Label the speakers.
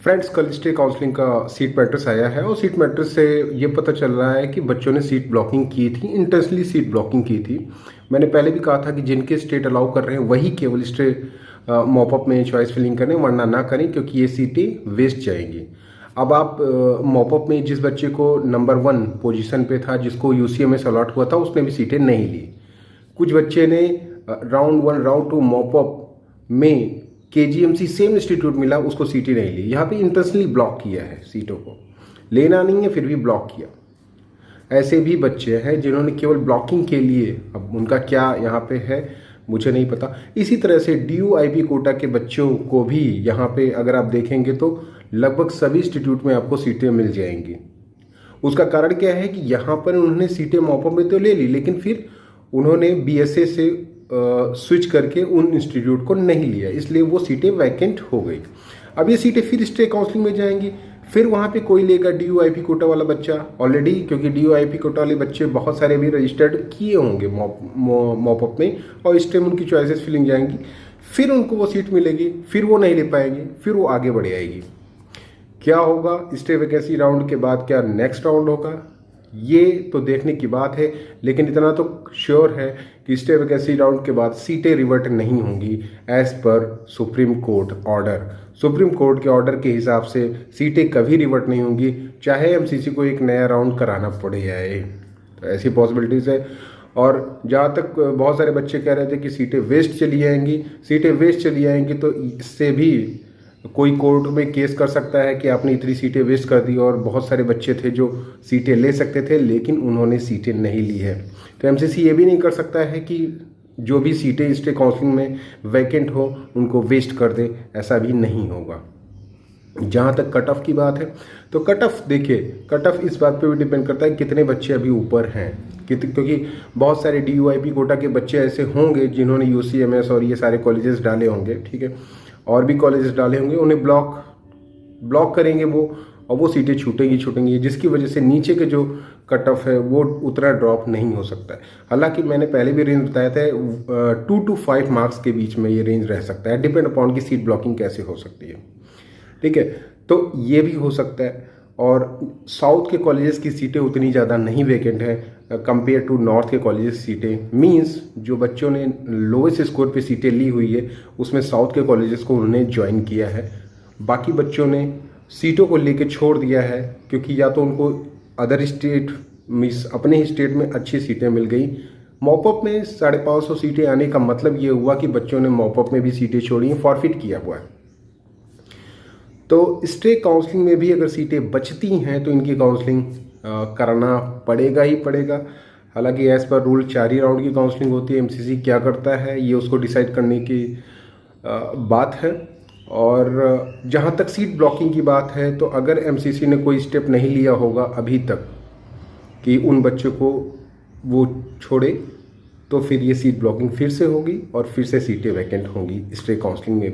Speaker 1: Friends, कल stay counselling का seat matrix आया है और सीट मैट्रिक्स से ये पता चल रहा है कि बच्चों ने सीट ब्लॉकिंग की थी, इंटेंशनली सीट ब्लॉकिंग की थी। मैंने पहले भी कहा था कि जिनके स्टेट अलाउ कर रहे हैं वही केवल स्टे मॉपअप में चॉइस फिलिंग करें, वरना ना करें, क्योंकि ये सीटें वेस्ट जाएंगी। अब आप मॉपअप में जिस बच्चे को नंबर 1 पोजीशन पे था, जिसको यूसीएमएस अलॉट हुआ था, उसने भी सीटें नहीं ली। कुछ बच्चे ने राउंड 1 राउंड 2 मॉपअप में केजीएमसी सेम इंस्टीट्यूट मिला, उसको सीटें नहीं ली। यहाँ पे इंटेंशनली ब्लॉक किया है, सीटों को लेना नहीं है फिर भी ब्लॉक किया। ऐसे भी बच्चे हैं जिन्होंने केवल ब्लॉकिंग के लिए, अब उनका क्या यहाँ पे है मुझे नहीं पता। इसी तरह से डीयूआईपी कोटा के बच्चों को भी यहाँ पे अगर आप देखेंगे तो लगभग सभी इंस्टीट्यूट में आपको सीटें मिल जाएंगी। उसका कारण क्या है कि यहाँ पर उन्होंने सीटें मॉपअप में तो ले ली, लेकिन फिर उन्होंने बीएसए से स्विच करके उन इंस्टीट्यूट को नहीं लिया, इसलिए वो सीटें वैकेंट हो गई। अब ये सीटें फिर स्टे काउंसलिंग में जाएंगी, फिर वहाँ पे कोई लेगा डीयूआईपी कोटा वाला बच्चा ऑलरेडी, क्योंकि डीयूआईपी कोटा वाले बच्चे बहुत सारे भी रजिस्टर्ड किए होंगे मॉपअप में, और इस टाइम उनकी चॉइसेस फिलिंग जाएंगी, फिर उनको वो सीट मिलेगी, फिर वो नहीं ले पाएंगे, फिर वो आगे बढ़ आएगी। क्या होगा स्टे वैकेंसी राउंड के बाद, क्या नेक्स्ट राउंड होगा, ये तो देखने की बात है। लेकिन इतना तो श्योर है कि स्टे वैकेंसी राउंड के बाद सीटें रिवर्ट नहीं होंगी as per supreme court order. Supreme court के ऑर्डर के हिसाब से सीटें कभी रिवर्ट नहीं होंगी, चाहे एमसीसी को एक नया राउंड कराना पड़े जाए। तो ऐसी पॉसिबिलिटीज़ है। और जहाँ तक बहुत सारे बच्चे कह रहे थे कि सीटें वेस्ट चली जाएंगी, सीटें वेस्ट चली जाएंगी, तो इससे भी कोई कोर्ट में केस कर सकता है कि आपने इतनी सीटें वेस्ट कर दी, और बहुत सारे बच्चे थे जो सीटें ले सकते थे लेकिन उन्होंने सीटें नहीं ली है। तो एमसीसी ये भी नहीं कर सकता है कि जो भी सीटें स्टे काउंसलिंग में वैकेंट हो उनको वेस्ट कर दे, ऐसा भी नहीं होगा। जहाँ तक कट ऑफ की बात है, तो कट ऑफ देखिए, कट ऑफ इस बात पे भी डिपेंड करता है कितने बच्चे अभी ऊपर हैं, क्योंकि बहुत सारे डीयूआईपी कोटा के बच्चे ऐसे होंगे जिन्होंने यूसीएमएस और ये सारे कॉलेजेस डाले होंगे, ठीक है, और भी कॉलेजेस डाले होंगे, उन्हें ब्लॉक करेंगे वो, और वो सीटें छूटेंगी, जिसकी वजह से नीचे के जो कट ऑफ है वो उतना ड्रॉप नहीं हो सकता है। हालांकि मैंने पहले भी रेंज बताया था 2 to 5 मार्क्स के बीच में ये रेंज रह सकता है, डिपेंड अपॉन की सीट ब्लॉकिंग कैसे हो सकती है, ठीक है। तो ये भी हो सकता है। और साउथ के कॉलेजेस की सीटें उतनी ज़्यादा नहीं वैकेंट है कंपेयर टू नॉर्थ के कॉलेजेस सीटें। मींस जो बच्चों ने लोएस्ट स्कोर पे सीटें ली हुई है उसमें साउथ के कॉलेजेस को उन्होंने ज्वाइन किया है, बाकी बच्चों ने सीटों को लेके छोड़ दिया है, क्योंकि या तो उनको अदर स्टेट मीन्स अपने ही स्टेट में अच्छी सीटें मिल गई। मॉपअप में 550 सीटें आने का मतलब ये हुआ कि बच्चों ने मॉपअप में भी सीटें छोड़ी हैं, फॉरफिट किया हुआ है। तो स्टे काउंसलिंग में भी अगर सीटें बचती हैं तो इनकी काउंसलिंग करना पड़ेगा ही पड़ेगा। हालांकि एज पर रूल 4 ही राउंड की काउंसलिंग होती है, एमसीसी क्या करता है ये उसको डिसाइड करने की बात है। और जहाँ तक सीट ब्लॉकिंग की बात है, तो अगर एमसीसी ने कोई स्टेप नहीं लिया होगा अभी तक कि उन बच्चों को वो छोड़े, तो फिर ये सीट ब्लॉकिंग फिर से होगी और फिर से सीटें वैकेंट होंगी स्टे काउंसलिंग में।